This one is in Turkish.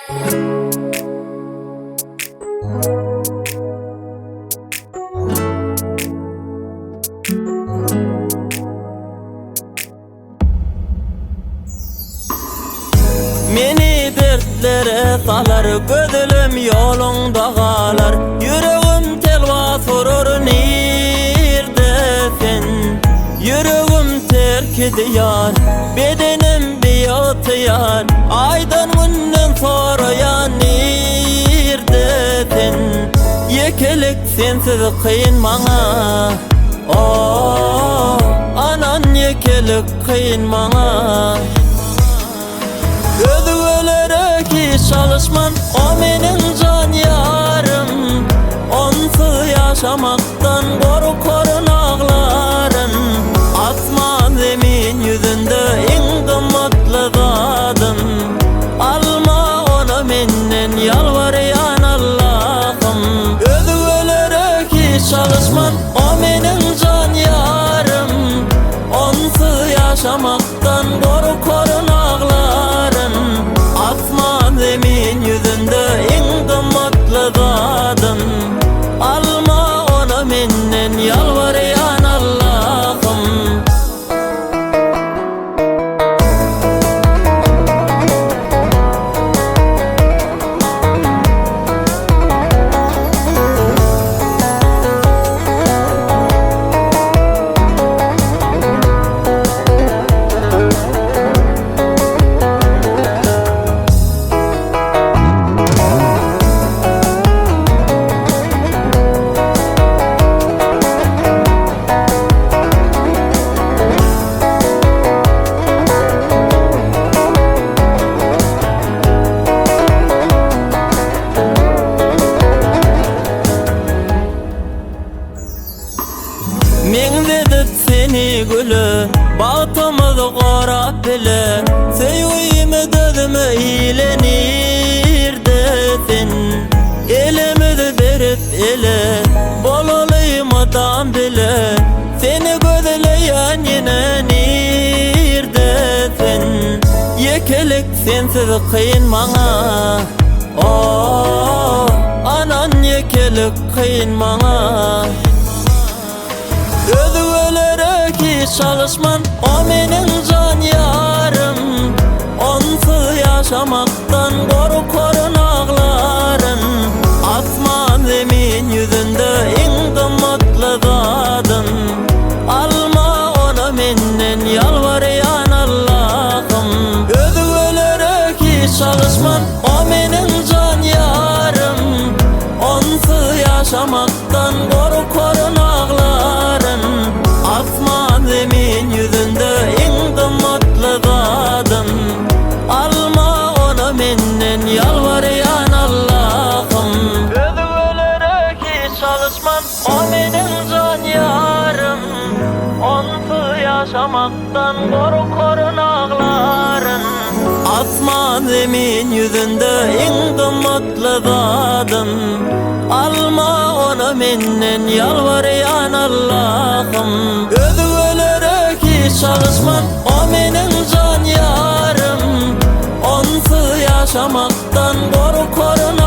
Meni dertlere salar, gözülüm yolunda kalar. Yüreğim telva sorur, neredesin? Yüreğim terk ediyor, bedenim biyotuyar. Aydan günden soruyan, neredesin? Yekelik sensiz kıyın bana. Oh, anan yekelik kıyın bana. Özgürlere ki çalışman, o menin can yarım. Onsuz yaşamaktan korkarın ağlarım. Asman zemin yüzünde en kımmetli zadım. Alma onu menden yalvarıyan Allah'ım. Özgürlere ki çalışman, o menin can yarım. Onsuz yaşamaktan korkarın ağlarım. Asman zemin yüzünde en kımmetli zadım. Alma onu menden yalvarıyan Allah'ım. Men dedik seni gülü, bağıtımızı korap bile. Sevgimi dözümü ilenir desin. Elimizi berip ele, bolalaymadan bile. Seni gözleyen yine neredesin? Yekelik sensiz kıyın bana. Oh, anan yekelik kıyın bana. Özgürlere ki çalışman, o menin can yarım. Onsuz yaşamaktan korkarın ağlarım. Asman zemin yüzünde en kımmetli zadım. Alma onu menden yalvarıyan Allah'ım. Özgürlere ki çalışman, o menin can yarım. Onsuz yaşamaktan korkarın ağlarım. Asman zemin yüzünde en kımmetli zadım. Alma onu menden yalvarıyan Allah'ım. Özgürlere ki çalışman, o menin can yarım. Onsuz yaşamaktan korkarın ağlarım. Asman zemin yüzünde en kımmetli zadım. Alma onu menden yalvarıyan Allah'ım. Özgürlere ki çalışman, o menin can yarım. Onsuz yaşamaktan korkarın